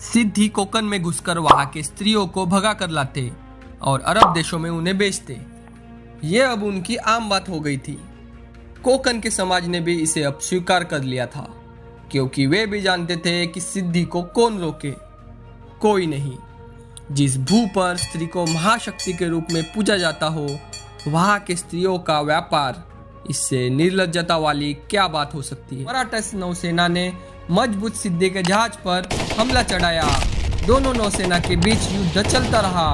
सिद्धि कोकन में घुसकर वहां के स्त्रियों को भगा कर लाते और अरब देशों में उन्हें बेचते। ये अब उनकी आम बात हो गई थी। कोकन के समाज ने भी इसे अब स्वीकार कर लिया था, क्योंकि वे भी जानते थे कि सिद्धि को कौन रोके, कोई नहीं। जिस भू पर स्त्री को महाशक्ति के रूप में पूजा जाता हो, वहां के स्त्रियों का व्यापार, इससे निर्लज्जता वाली क्या बात हो सकती है। मराठा नौसेना ने मजबूत सिद्धि के जहाज पर हमला चढ़ाया। दोनों नौसेना के बीच युद्ध चलता रहा।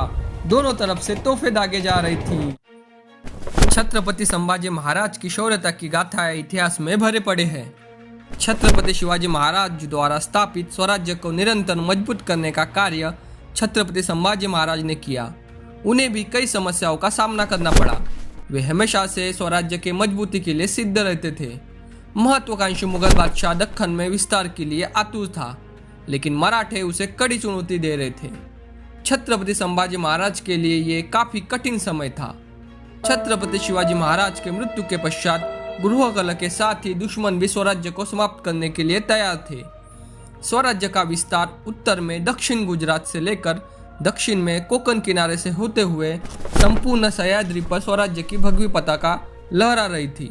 दोनों तरफ से तोहफे दागे जा रही थी। छत्रपति संभाजी महाराज की शौर्यता की गाथाएं इतिहास में भरे पड़े हैं। छत्रपति शिवाजी महाराज द्वारा स्थापित स्वराज्य को निरंतर मजबूत करने का कार्य छत्रपति संभाजी महाराज ने किया। उन्हें भी कई समस्याओं का सामना करना पड़ा। वे हमेशा से स्वराज्य के मजबूती के लिए सिद्ध रहते थे। महत्वाकांक्षी मुगल बादशाह दक्कन में विस्तार के लिए आतुर था, लेकिन मराठे उसे कड़ी चुनौती दे रहे थे। छत्रपति संभाजी महाराज के लिए ये काफी कठिन समय था। छत्रपति शिवाजी महाराज के मृत्यु के पश्चात गुरुकल के साथ ही दुश्मन भी स्वराज्य को समाप्त करने के लिए तैयार थे। स्वराज्य का विस्तार उत्तर में दक्षिण गुजरात से लेकर दक्षिण में कोकन किनारे से होते हुए संपूर्ण सह्याद्री पर स्वराज्य की भगवी पताका लहरा रही थी।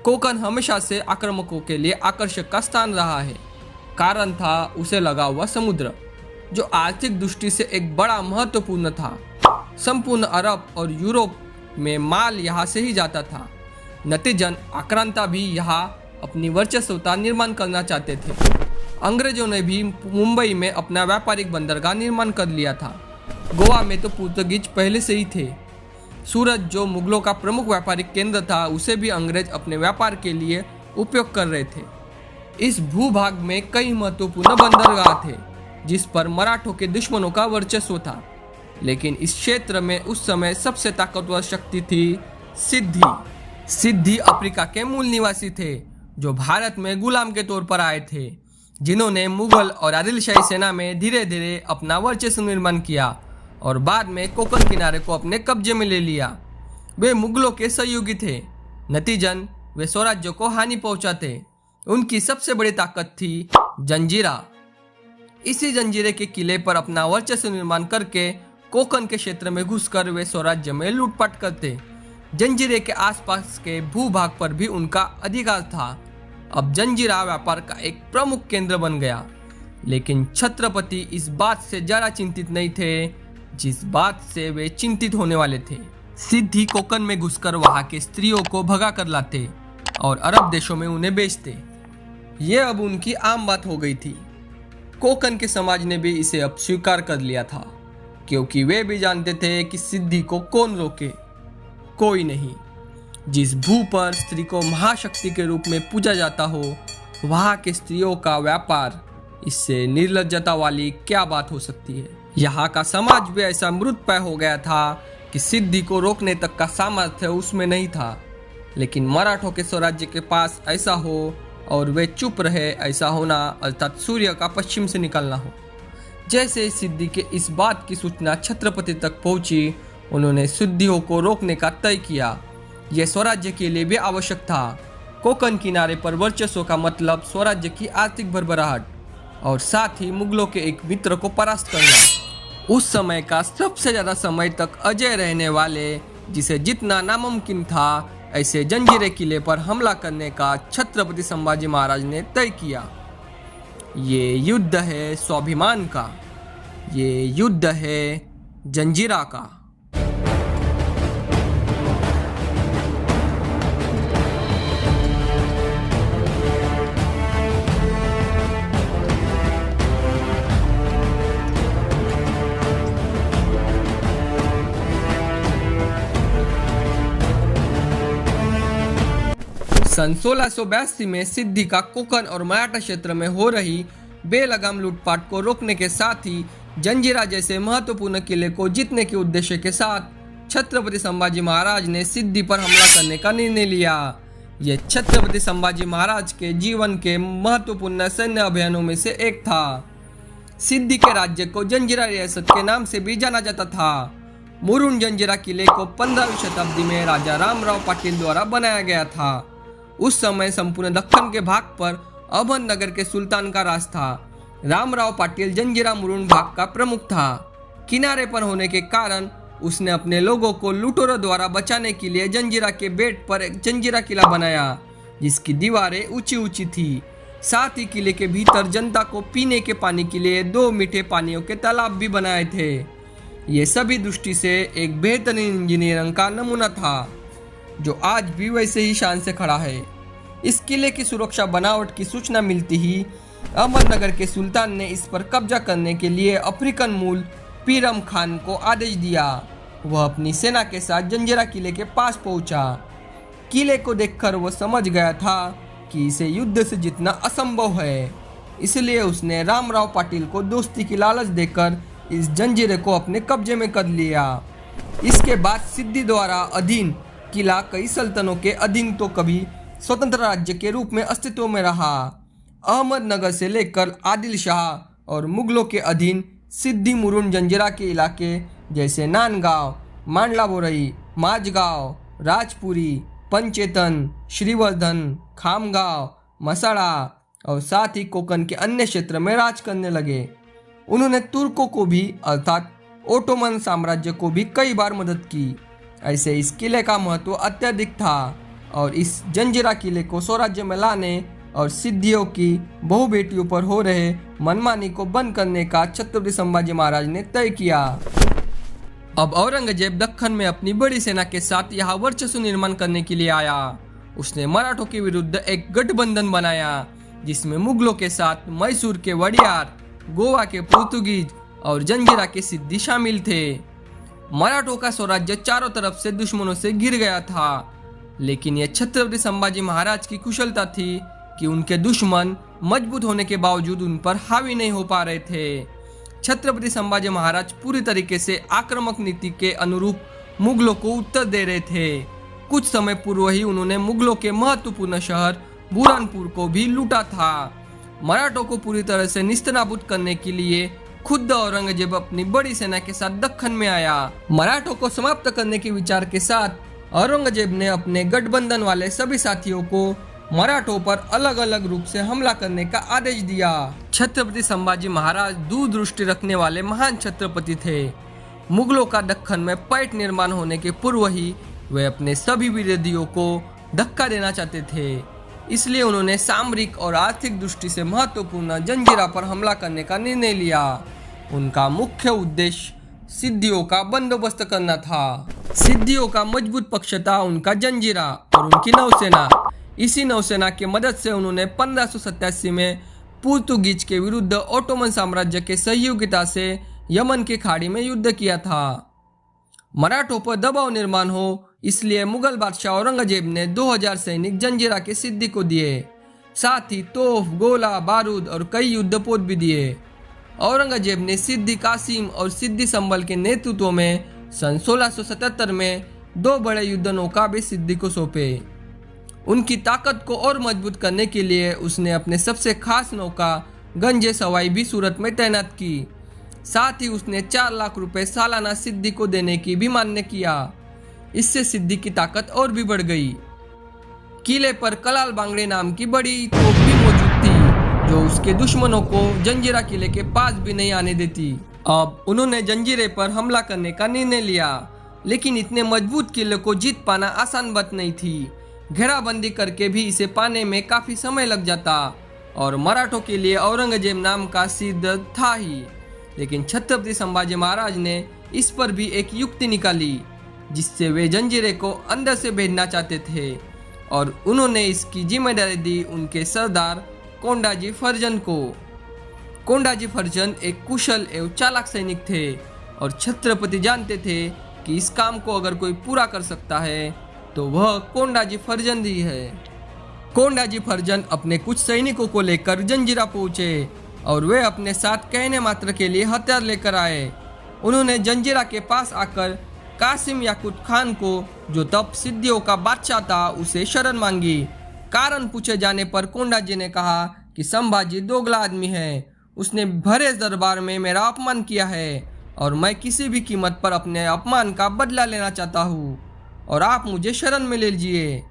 कोकन हमेशा से आक्रामकों के लिए आकर्षक का स्थान रहा है। कारण था उसे लगा हुआ समुद्र, जो आर्थिक दृष्टि से एक बड़ा महत्वपूर्ण था। संपूर्ण अरब और यूरोप में माल यहाँ से ही जाता था। नतीजन आक्रांता भी यहाँ अपनी वर्चस्वता निर्माण करना चाहते थे। अंग्रेजों ने भी मुंबई में अपना व्यापारिक बंदरगाह निर्माण कर लिया था। गोवा में तो पुर्तगीज पहले से ही थे। सूरत, जो मुगलों का प्रमुख व्यापारिक केंद्र था, उसे भी अंग्रेज अपने व्यापार के लिए उपयोग कर रहे थे। इस भूभाग में कई महत्वपूर्ण बंदरगाह थे, जिस पर मराठों के दुश्मनों का वर्चस्व था। लेकिन इस क्षेत्र में उस समय सबसे ताकतवर शक्ति थी सिद्धि। सिद्धि अफ्रीका के मूल निवासी थे, जो भारत में गुलाम के तौर पर आए थे, जिन्होंने मुगल और आदिलशाही सेना में धीरे धीरे अपना वर्चस्व निर्माण किया और बाद में कोकन किनारे को अपने कब्जे में ले लिया। वे मुगलों के सहयोगी थे। नतीजन वे स्वराज्य को हानि पहुंचाते। उनकी सबसे बड़ी ताकत थी जंजीरा। इसी जंजीरे के किले पर अपना वर्चस्व निर्माण करके कोकन के क्षेत्र में घुसकर वे स्वराज्य में लूटपाट करते। जंजीरे के आसपास के भूभाग पर भी उनका अधिकार था। अब जंजीरा व्यापार का एक प्रमुख केंद्र बन गया। लेकिन छत्रपति इस बात से जरा चिंतित नहीं थे, जिस बात से वे चिंतित होने वाले थे। सिद्धि कोकन में घुसकर वहां के स्त्रियों को भगा कर लाते और अरब देशों में उन्हें बेचते। ये अब उनकी आम बात हो गई थी। कोकन के समाज ने भी इसे अब स्वीकार कर लिया था, क्योंकि वे भी जानते थे कि सिद्धि को कौन रोके, कोई नहीं। जिस भू पर स्त्री को महाशक्ति के रूप में पूजा जाता हो, वहां के स्त्रियों का व्यापार, इससे निर्लज्जता वाली क्या बात हो सकती है। यहाँ का समाज भी ऐसा मृतप्राय हो गया था कि सिद्धि को रोकने तक का सामर्थ्य उसमें नहीं था। लेकिन मराठों के स्वराज्य के पास ऐसा हो और वे चुप रहे, ऐसा होना अर्थात सूर्य का पश्चिम से निकलना हो। जैसे सिद्धि के इस बात की सूचना छत्रपति तक पहुंची, उन्होंने सिद्धियों को रोकने का तय किया। यह स्वराज्य के लिए भी आवश्यक था। कोकन किनारे पर वर्चस्व का मतलब स्वराज्य की आर्थिक भरभराहट और साथ ही मुगलों के एक मित्र को परास्त करना। उस समय का सबसे ज्यादा समय तक अजय रहने वाले, जिसे जितना नामुमकिन था, ऐसे जंजीरे किले पर हमला करने का छत्रपति संभाजी महाराज ने तय किया। ये युद्ध है स्वाभिमान का, ये युद्ध है जंजीरा का। सन 1682 में सिद्धि का कोकन और मराठा क्षेत्र में हो रही बेलगाम लूटपाट को रोकने के साथ ही जंजीरा जैसे महत्वपूर्ण किले को जीतने के उद्देश्य के साथ छत्रपति संभाजी महाराज ने सिद्धि पर हमला करने का निर्णय लिया। यह छत्रपति संभाजी महाराज के जीवन के महत्वपूर्ण सैन्य अभियानों में से एक था। सिद्धि के राज्य को जंजीरा रियासत के नाम से भी जाना जाता था। मुरुन जंजीरा किले को 15वीं शताब्दी में राजा रामराव पाटिल द्वारा बनाया गया था। उस समय संपूर्ण दक्कन के भाग पर अहमदनगर के सुल्तान का राज था। रामराव पाटिल जंजीरा मुरुम भाग का प्रमुख था। किनारे पर होने के कारण उसने अपने लोगों को लुटेरों द्वारा बचाने के लिए जंजीरा के बेट पर एक जंजीरा किला बनाया, जिसकी दीवारें ऊंची ऊंची थी। साथ ही किले के भीतर जनता को पीने के पानी के लिए 2 मीठे पानियों के तालाब भी बनाए थे। ये सभी दृष्टि से एक बेहतरीन इंजीनियरिंग का नमूना था, जो आज भी वैसे ही शान से खड़ा है। इस किले की सुरक्षा बनावट की सूचना मिलती ही अहमदनगर के सुल्तान ने इस पर कब्जा करने के लिए अफ्रीकन मूल पीरम खान को आदेश दिया। वह अपनी सेना के साथ जंजीरा किले के पास पहुंचा। किले को देखकर वह समझ गया था कि इसे युद्ध से जीतना असंभव है, इसलिए उसने रामराव पाटिल को दोस्ती की लालच देकर इस जंजीरे को अपने कब्जे में कर लिया। इसके बाद सिद्दी द्वारा अधीन किला कई सल्तनों के अधीन तो कभी स्वतंत्र राज्य के रूप में अस्तित्व में रहा। अहमदनगर से लेकर आदिल शाह और मुगलों के अधीन सिद्दी मुरुम जंजीरा के इलाके जैसे नांदगांव, मांडला बोरई, माझगांव, राजपुरी, पंचेतन, श्रीवर्धन, खामगांव, मसाड़ा और साथ ही कोकण के अन्य क्षेत्र में राज करने लगे। उन्होंने तुर्कों को भी अर्थात ओटोमन साम्राज्य को भी कई बार मदद की। ऐसे इस किले का महत्व अत्यधिक था और इस जंजीरा किले को स्वराज्य में लाने और सिद्धियों की बहु बेटियों पर हो रहे मनमानी को बंद करने का छत्रपति संभाजी महाराज ने तय किया। अब औरंगजेब दक्कन में अपनी बड़ी सेना के साथ यहाँ वर्चस्व निर्माण करने के लिए आया। उसने मराठों के विरुद्ध एक गठबंधन बनाया, जिसमें मुगलों के साथ मैसूर के वडियार, गोवा के पुर्तगीज और जंजीरा के सिद्दी शामिल थे। मराठों का स्वराज्य चारों तरफ से दुश्मनों से घिर गया था, लेकिन यह छत्रपति संभाजी महाराज की कुशलता थी कि उनके दुश्मन मजबूत होने के बावजूद उन पर हावी नहीं हो पा रहे थे। छत्रपति संभाजी महाराज पूरी तरीके से आक्रामक नीति के अनुरूप मुगलों को उत्तर दे रहे थे। कुछ समय पूर्व ही उन्होंने मुगलों के महत्वपूर्ण शहर बुरहानपुर को भी लूटा था। मराठों को पूरी तरह से निस्तनाबूद करने के लिए खुद औरंगजेब अपनी बड़ी सेना के साथ दक्कन में आया। मराठों को समाप्त करने के विचार के साथ औरंगजेब ने अपने गठबंधन वाले सभी साथियों को मराठों पर अलग अलग रूप से हमला करने का आदेश दिया। छत्रपति संभाजी महाराज दूरदृष्टि रखने वाले महान छत्रपति थे। मुगलों का दक्कन में पैठ निर्माण होने के पूर्व ही वे अपने सभी विरोधियों को धक्का देना चाहते थे, इसलिए उन्होंने सामरिक और आर्थिक दृष्टि से महत्वपूर्ण जंजीरा पर हमला करने का निर्णय लिया। उनका मुख्य उद्देश्य सिद्धियों का बंदोबस्त करना था। सिद्धियों का मजबूत पक्ष था उनका जंजीरा और उनकी नौसेना। इसी नौसेना की मदद से उन्होंने 1587 में पुर्तगीज के विरुद्ध ओटोमन साम्राज्य के सहयोगिता से यमन की खाड़ी में युद्ध किया था। मराठों पर दबाव निर्माण हो, इसलिए मुगल बादशाह औरंगजेब ने 2000 सैनिक जंजीरा के सिद्दी को दिए। साथ ही तोफ, गोला बारूद और कई युद्धपोत भी दिए। औरंगजेब ने सिद्दी कासिम और सिद्दी संबल के नेतृत्व में सन 1677 में 2 बड़े युद्ध नौका भी सिद्दी को सौंपे। उनकी ताकत को और मजबूत करने के लिए उसने अपने सबसे खास नौका गंजे सवाई भी सूरत में तैनात की। साथ ही उसने 4 लाख रुपए सालाना सिद्दी को देने की भी मान्य किया। इससे सिद्दी की ताकत और भी बढ़ गई। किले पर कलाल बांगड़े नाम की बड़ी तोप भी मौजूद थी, जो उसके दुश्मनों को जंजीरा किले के पास भी नहीं आने देती। अब उन्होंने जंजीरे पर हमला करने का निर्णय लिया, लेकिन इतने मजबूत किले को जीत पाना आसान बात नहीं थी। घेराबंदी करके भी इसे पाने में काफी समय लग जाता और मराठों के लिए औरंगजेब नाम का सिद्ध था ही। लेकिन छत्रपति संभाजी महाराज ने इस पर भी एक युक्ति निकाली, जिससे वे जंजीरे को अंदर से भेजना चाहते थे और उन्होंने इसकी जिम्मेदारी दी उनके सरदार कोंडाजी फर्जन को। कोंडाजी फर्जन एक कुशल एवं चालाक सैनिक थे और छत्रपति जानते थे कि इस काम को अगर कोई पूरा कर सकता है तो वह कोंडाजी फर्जन ही है। कोंडाजी फर्जन अपने कुछ सैनिकों को लेकर जंजीरा पहुंचे और वे अपने साथ कहने मात्र के लिए हथियार लेकर आए। उन्होंने जंजीरा के पास आकर कासिम याकूत खान को, जो तब सिद्धियों का बादशाह था, उसे शरण मांगी। कारण पूछे जाने पर कोंडाजी ने कहा कि संभाजी दोगला आदमी है, उसने भरे दरबार में मेरा अपमान किया है और मैं किसी भी कीमत पर अपने अपमान का बदला लेना चाहता हूँ और आप मुझे शरण में ले लीजिए।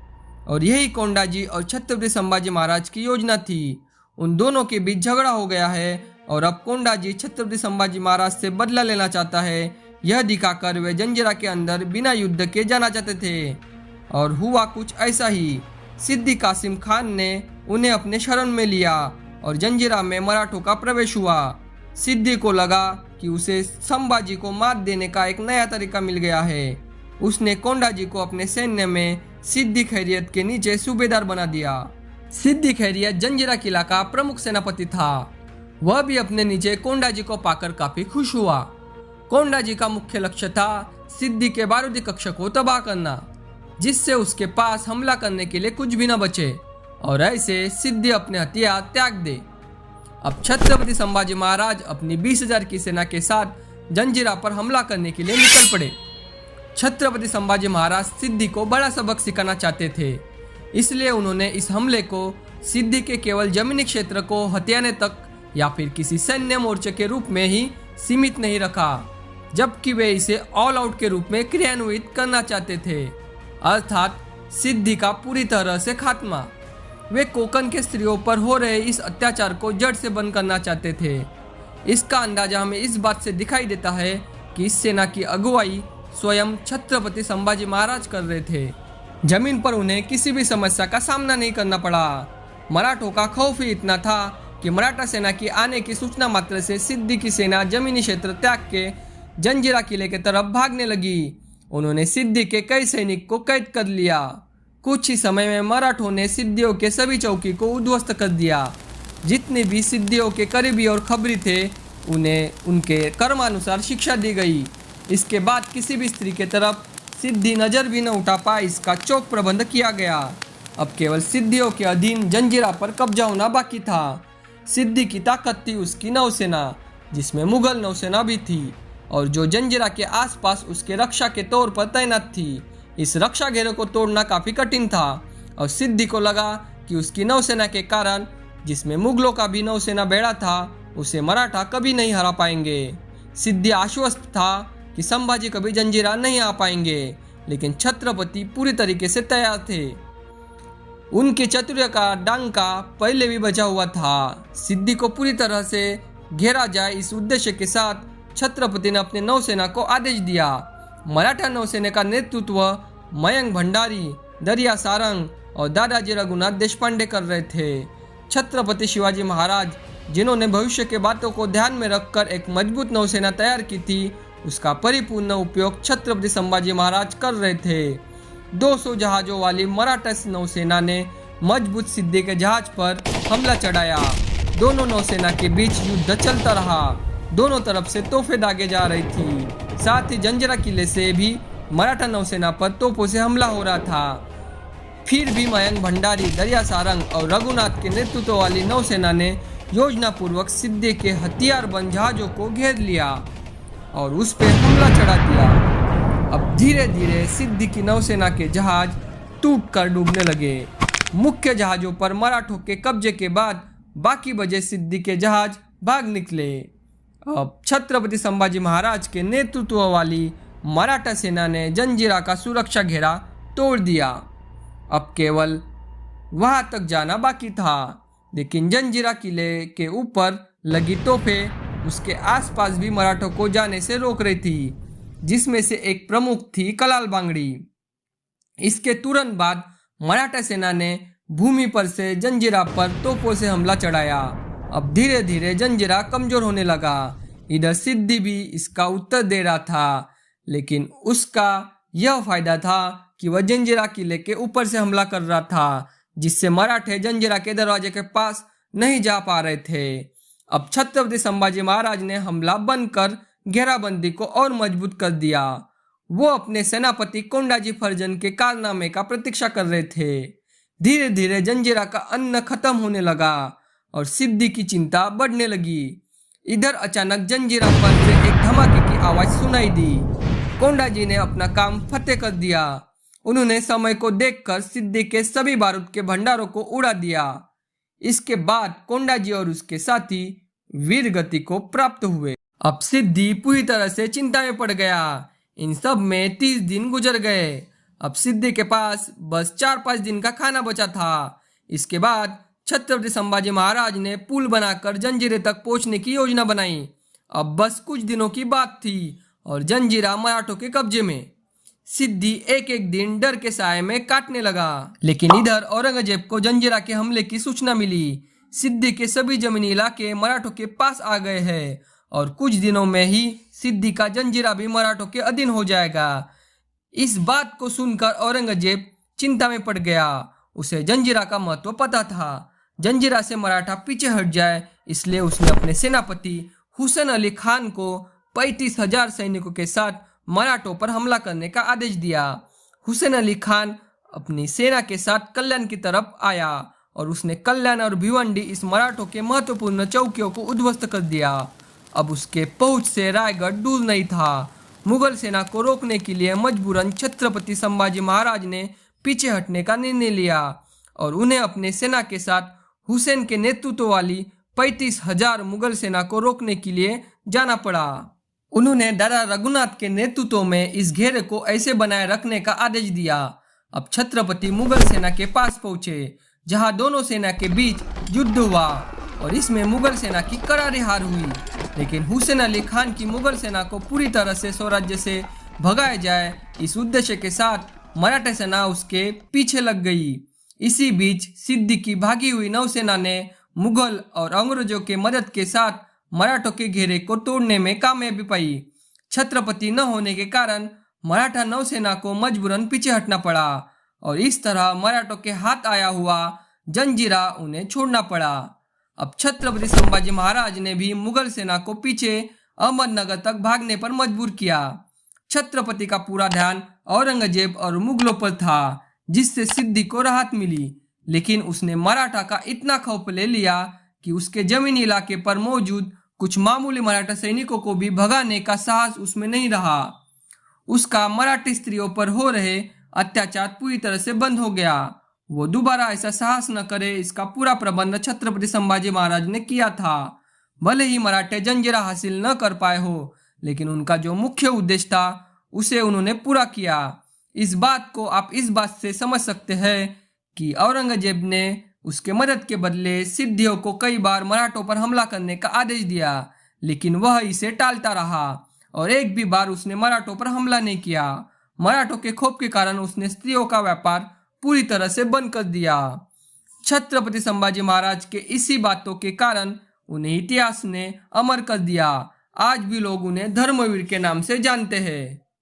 और यही कोंडाजी और छत्रपति संभाजी महाराज की योजना थी। उन दोनों के बीच झगड़ा हो गया है और अब कोंडाजी छत्रपति संभाजी महाराज से बदला लेना चाहता है, यह दिखाकर वे जंजीरा के अंदर बिना युद्ध के जाना चाहते थे। और हुआ कुछ ऐसा ही। सिद्दी कासिम खान ने उन्हें अपने शरण में लिया और जंजीरा में मराठों का प्रवेश हुआ। सिद्दी को लगा कि उसे संभाजी को मात देने का एक नया तरीका मिल गया है। उसने कोंडाजी को अपने सैन्य में सिद्दी खैरियत के नीचे सूबेदार बना दिया। सिद्दी खैरियत जंजीरा किला का प्रमुख सेनापति था। वह भी अपने नीचे कोंडाजी को पाकर काफी खुश हुआ। कोंडाजी का मुख्य लक्ष्य था सिद्दी के बारूदी कक्ष को तबाह करना, जिससे उसके पास हमला करने के लिए कुछ भी न बचे और ऐसे सिद्दी अपने हथियार त्याग दे। अब छत्रपति संभाजी महाराज अपनी 20,000 की सेना के साथ जंजीरा पर हमला करने के लिए निकल पड़े। छत्रपति संभाजी महाराज सिद्दी को बड़ा सबक सिखाना चाहते थे, इसलिए उन्होंने इस हमले को सिद्दी के केवल जमीनी क्षेत्र को हथियाने तक या फिर किसी सैन्य मोर्चे के रूप में ही सीमित नहीं रखा, जबकि वे इसे ऑल आउट के रूप में क्रियान्वित करना चाहते थे, अर्थात सिद्दी का पूरी तरह से खात्मा। वे कोंकण के स्त्रियों पर हो रहे इस अत्याचार को जड़ से बंद करना चाहते थे। इसका अंदाजा हमें इस बात से दिखाई देता है कि इस सेना की अगुवाई स्वयं छत्रपति संभाजी महाराज कर रहे थे। जमीन पर उन्हें किसी भी समस्या का सामना नहीं करना पड़ा। मराठों का खौफ ही इतना था कि मराठा सेना की आने की सूचना मात्र से सिद्दी की सेना जमीनी क्षेत्र त्याग के जंजीरा किले की तरफ भागने लगी। उन्होंने सिद्दी के कई सैनिक को कैद कर लिया। कुछ ही समय में मराठों ने सिद्दियों के सभी चौकी को उद्ध्वस्त कर दिया। जितने भी सिद्दियों के करीबी और खबरी थे उन्हें उनके कर्मानुसार शिक्षा दी गई। इसके बाद किसी भी स्त्री के तरफ सिद्दी नजर भी न उठा पाए, इसका चौक प्रबंध किया गया। अब केवल सिद्दियों के अधीन जंजीरा पर कब्जा होना बाकी था। सिद्दी की ताकत थी उसकी नौसेना, जिसमें मुगल नौसेना भी थी और जो जंजीरा के आसपास उसके रक्षा के तौर पर तैनात थी। इस रक्षा घेरे को तोड़ना काफी कठिन था और सिद्दी को लगा कि उसकी नौसेना के कारण, जिसमें मुगलों का भी नौसेना बेड़ा था, उसे मराठा कभी नहीं हरा पाएंगे। सिद्दी आश्वस्त था कि संभाजी कभी जंजीरा नहीं आ पाएंगे, लेकिन छत्रपति पूरी तरीके से तैयार थे। उनके चतुर्य का डंका पहले भी बजा हुआ था। सिद्दी को पूरी तरह से घेरा जाए, इस उद्देश्य के साथ छत्रपति ने अपने नौसेना को आदेश दिया। मराठा नौसेना का नेतृत्व मयंक भंडारी, दरिया सारंग और दादाजी रघुनाथ देशपांडे कर रहे थे। छत्रपति शिवाजी महाराज, जिन्होंने भविष्य के बातों को ध्यान में रखकर एक मजबूत नौसेना तैयार की थी, उसका परिपूर्ण उपयोग छत्रपति संभाजी महाराज कर रहे थे। 200 जहाजों वाली मराठा नौसेना ने मजबूत सिद्दी के जहाज पर हमला चढ़ाया। दोनों नौसेना के बीच युद्ध चलता रहा। दोनों तरफ से तोपें दागे जा रही थी। साथ ही जंजीरा किले से भी मराठा नौसेना पर तोपों से हमला हो रहा था। फिर भी मयंक भंडारी, दरिया सारंग और रघुनाथ के नेतृत्व वाली नौसेना ने योजनापूर्वक सिद्दी के हथियारबंद जहाजों को घेर लिया और उस पर हमला चढ़ा दिया। अब धीरे धीरे सिद्दी की नौसेना के जहाज टूटकर डूबने लगे। मुख्य जहाजों पर मराठों के कब्जे के बाद बाकी बचे सिद्दी के जहाज भाग निकले। अब छत्रपति संभाजी महाराज के नेतृत्व वाली मराठा सेना ने जंजीरा का सुरक्षा घेरा तोड़ दिया। अब केवल वहां तक जाना बाकी था, लेकिन जंजीरा किले के ऊपर लगी तोपें उसके आसपास भी मराठों को जाने से रोक रही थी, जिसमें से एक प्रमुख थी कलाल बांगड़ी। इसके तुरंत बाद मराठा सेना ने भूमि पर से जंजीरा पर तोपों से हमला चढ़ाया। अब धीरे धीरे जंजीरा कमजोर होने लगा। इधर सिद्दी भी इसका उत्तर दे रहा था, लेकिन उसका यह फायदा था कि वह जंजीरा किले के ऊपर से हमला कर रहा था, जिससे मराठे जंजीरा के दरवाजे के पास नहीं जा पा रहे थे। अब छत्रपति संभाजी महाराज ने हमला बंद कर घेराबंदी को और मजबूत कर दिया। वो अपने सेनापति कोंडाजी फर्जन के कारनामे का प्रतीक्षा कर रहे थे। धीरे धीरे जंजीरा का अन्न खत्म होने लगा और सिद्दी की चिंता बढ़ने लगी। इधर अचानक जंजीरा पर से एक धमाके की आवाज सुनाई दी। कोंडाजी ने अपना काम फतेह कर दिया। उन्होंने समय को देखकर सिद्दी के सभी बारूद के भंडारों को उड़ा दिया। इसके बाद कोंडाजी और उसके साथी वीर गति को प्राप्त हुए। अब सिद्दी पूरी तरह से चिंता में पड़ गया। इन सब में 30 दिन गुजर गए। अब सिद्दी के पास बस 4-5 दिन का खाना बचा था। इसके बाद छत्रपति संभाजी महाराज ने पुल बनाकर जंजीरे तक पहुंचने की योजना बनाई। अब बस कुछ दिनों की बात थी और जंजीरा मराठों के कब्जे में। सिद्दी एक एक दिन डर के साए में काटने लगा। लेकिन इधर औरंगजेब को जंजीरा के हमले की सूचना मिली। सिद्दी के सभी जमीनी इलाके मराठों के पास आ गए हैं और कुछ दिनों में ही सिद्दी का जंजीरा भी मराठों के अधीन हो जाएगा। इस बात को सुनकर औरंगजेब चिंता में पड़ गया। उसे जंजीरा का महत्व पता था। जंजीरा से मराठा पीछे हट जाए, इसलिए उसने अपने सेनापति हुसैन अली खान को 35,000 सैनिकों के साथ मराठों पर हमला करने का आदेश दिया। हुसैन अली खान अपनी सेना के साथ कल्याण की तरफ आया और उसने कल्याण और भिवंडी इस मराठों के महत्वपूर्ण चौकियों को उद्ध्वस्त कर दिया। अब उसके पहुंच से रायगढ़ दूर नहीं था। मुगल सेना को रोकने के लिए मजबूरन छत्रपति संभाजी महाराज ने पीछे हटने का निर्णय लिया और उन्हें अपने सेना के साथ हुसैन के नेतृत्व वाली 35,000 मुगल सेना को रोकने के लिए जाना पड़ा। उन्होंने दादा रघुनाथ के नेतृत्व में इस घेरे को ऐसे बनाए रखने का आदेश दिया। अब छत्रपति मुगल सेना के पास पहुंचे, जहां दोनों सेना के बीच युद्ध हुआ और इसमें मुगल सेना की करारी हार हुई। लेकिन हुसैन अली खान की मुगल सेना को पूरी तरह से स्वराज्य से भगाया जाए, इस उद्देश्य के साथ मराठा सेना उसके पीछे लग गई। इसी बीच सिद्दी की भागी हुई नौसेना ने मुगल और अंग्रेजों के मदद के साथ मराठों के घेरे को तोड़ने में कामयाबी पाई। छत्रपति न होने के कारण मराठा नौसेना को मजबूरन पीछे हटना पड़ा और इस तरह मराठों के हाथ आया हुआ जंजीरा उन्हें छोड़ना पड़ा। अब छत्रपति संभाजी महाराज ने भी मुगल सेना को पीछे अहमदनगर तक भागने पर मजबूर किया। छत्रपति का पूरा ध्यान औरंगजेब और मुगलों पर था, जिससे सिद्दी को राहत मिली। लेकिन उसने मराठा का इतना खौफ ले लिया कि उसके जमीनी इलाके पर मौजूद कुछ मामूली मराठा सैनिकों को भी भगाने का साहस उसमें नहीं रहा। उसका मराठी स्त्रियों पर हो रहे अत्याचार पूरी तरह से बंद हो गया। वो दोबारा ऐसा साहस न करे, इसका पूरा प्रबंध छत्रपति संभाजी महाराज ने किया था। भले ही मराठे जंजीरा हासिल न कर पाए हो, लेकिन उनका जो मुख्य उद्देश्य था उसे उन्होंने पूरा किया। इस बात को आप इस बात से समझ सकते हैं कि औरंगजेब ने उसके मदद के बदले सिद्धियों को कई बार मराठों पर हमला करने का आदेश दिया, लेकिन वह इसे टालता रहा और एक भी बार उसने मराठों पर हमला नहीं किया। मराठों के खौफ के कारण उसने स्त्रियों का व्यापार पूरी तरह से बंद कर दिया। छत्रपति संभाजी महाराज के इसी बातों के कारण उन्हें इतिहास ने अमर कर दिया। आज भी लोग उन्हें धर्मवीर के नाम से जानते हैं।